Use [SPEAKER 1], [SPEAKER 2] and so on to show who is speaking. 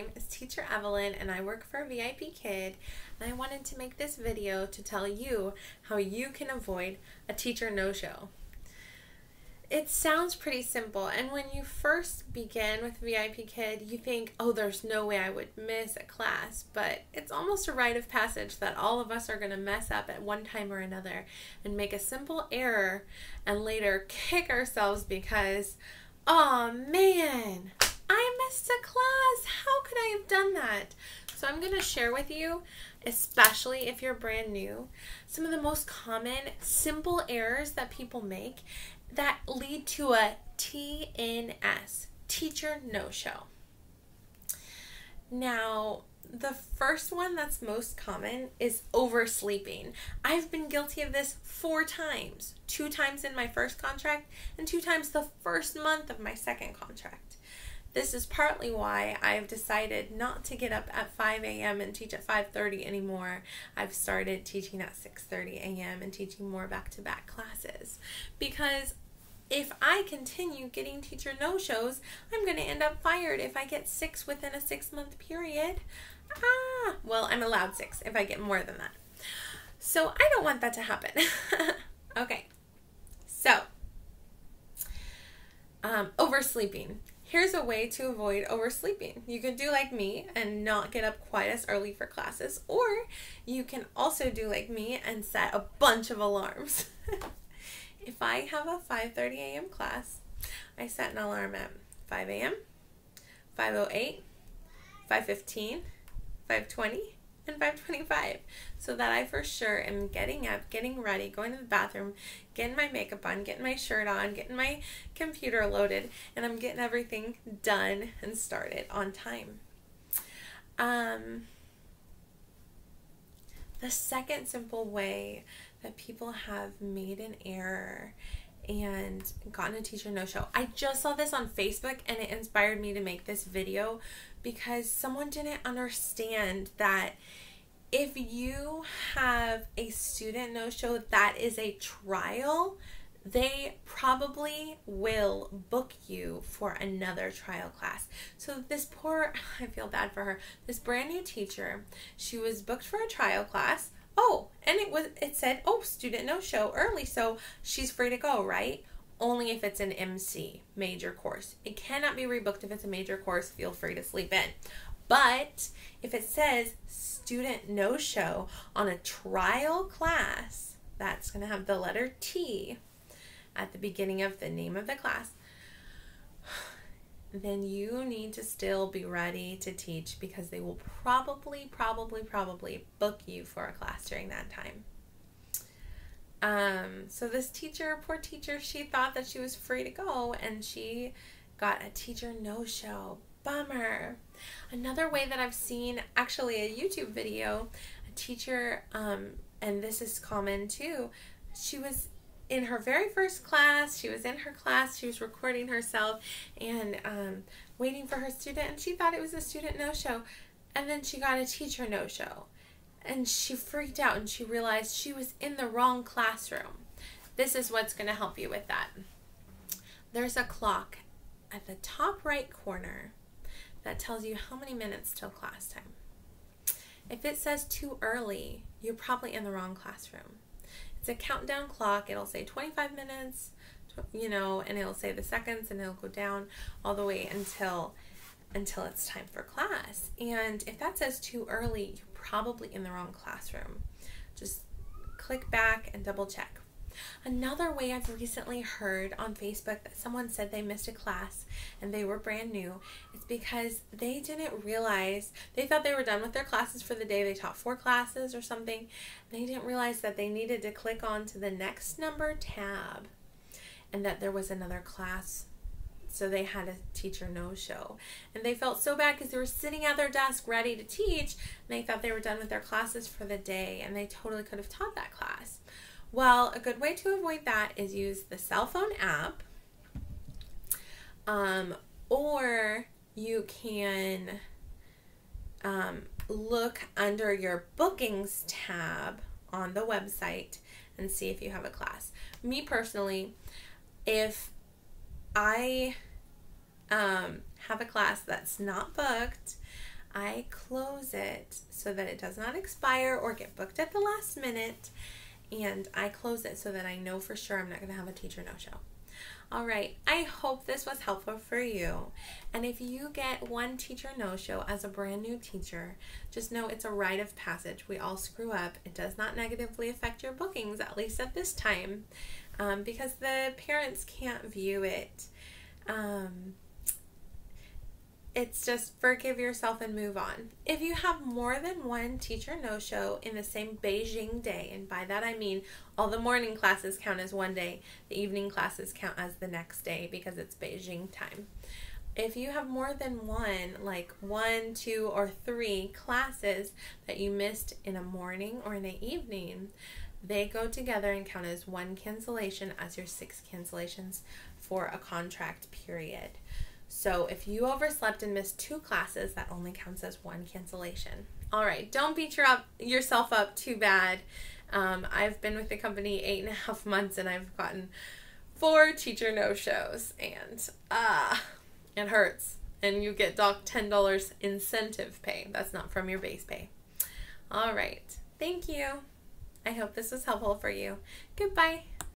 [SPEAKER 1] name is Teacher Evelyn and I work for VIP Kid, and I wanted to make this video to tell you how you can avoid a teacher no-show. It sounds pretty simple, and when you first begin with VIP Kid, you think, oh, there's no way I would miss a class, but it's almost a rite of passage that all of us are going to mess up at one time or another and make a simple error and later kick ourselves because, oh man, I missed a class. How could I have done that? So I'm going to share with you, especially if you're brand new, some of the most common simple errors that people make that lead to a TNS, teacher no-show. Now, the first one that's most common is oversleeping. I've been guilty of this 4 times, 2 times in my first contract and 2 times the first month of my second contract. This is partly why I've decided not to get up at 5 a.m. and teach at 5:30 anymore. I've started teaching at 6:30 a.m. and teaching more back-to-back classes. Because if I continue getting teacher no-shows, I'm going to end up fired if I get 6 within a 6-month period. Well, I'm allowed 6 if I get more than that. So I don't want that to happen. Okay, so oversleeping. Here's a way to avoid oversleeping. You can do like me and not get up quite as early for classes, or you can also do like me and set a bunch of alarms. If I have a 5:30 a.m. class, I set an alarm at 5 a.m., 5:08, 5:15, 5:20, and 5:25, so that I for sure am getting up, getting ready, going to the bathroom, getting my makeup on, getting my shirt on, getting my computer loaded, and I'm getting everything done and started on time. The second simple way that people have made an error and gotten a teacher no-show. I just saw this on Facebook and it inspired me to make this video because someone didn't understand that if you have a student no-show that is a trial, they probably will book you for another trial class. So this poor, I feel bad for her, this brand new teacher, she was booked for a trial class. Oh, and it said, oh, student no-show early, so she's free to go, right? Only if it's an MC, major course. It cannot be rebooked if it's a major course. Feel free to sleep in. But if it says student no-show on a trial class, that's going to have the letter T at the beginning of the name of the class, then you need to still be ready to teach because they will probably book you for a class during that time. So this teacher, poor teacher, she thought that she was free to go and she got a teacher no-show. Bummer. Another way that I've seen, actually a YouTube video, a teacher, and this is common too, she was in her very first class, she was in her class, she was recording herself and waiting for her student, and she thought it was a student no-show, and then she got a teacher no-show, and she freaked out and she realized she was in the wrong classroom. This is what's going to help you with that. There's a clock at the top right corner that tells you how many minutes till class time. If it says too early, you're probably in the wrong classroom. It's a countdown clock. It'll say 25 minutes, you know, and it'll say the seconds, and it'll go down all the way until it's time for class. And if that says too early, you're probably in the wrong classroom. Just click back and double check. Another way I've recently heard on Facebook that someone said they missed a class and they were brand new, it's because they didn't realize, they thought they were done with their classes for the day. They taught 4 classes or something. They didn't realize that they needed to click on to the next number tab and that there was another class. So they had a teacher no-show. And they felt so bad because they were sitting at their desk ready to teach and they thought they were done with their classes for the day and they totally could have taught that class. Well, a good way to avoid that is use the cell phone app, or you can look under your bookings tab on the website and see if you have a class. Me personally, if I have a class that's not booked, I close it so that it does not expire or get booked at the last minute, and I close it so that I know for sure I'm not going to have a teacher no-show. All right, I hope this was helpful for you. And if you get one teacher no-show as a brand new teacher, just know it's a rite of passage. We all screw up. It does not negatively affect your bookings, at least at this time, because the parents can't view it. It's just forgive yourself and move on. If you have more than one teacher no-show in the same Beijing day, and by that I mean all the morning classes count as one day, the evening classes count as the next day because it's Beijing time. If you have more than one, like 1, 2, or 3 classes that you missed in a morning or in an evening, they go together and count as one cancellation as your 6 cancellations for a contract period. So if you overslept and missed 2 classes, that only counts as 1 cancellation. All right, don't beat yourself up too bad. I've been with the company 8.5 months and I've gotten 4 teacher no-shows, and it hurts. And you get $10 incentive pay. That's not from your base pay. All right, thank you. I hope this was helpful for you. Goodbye.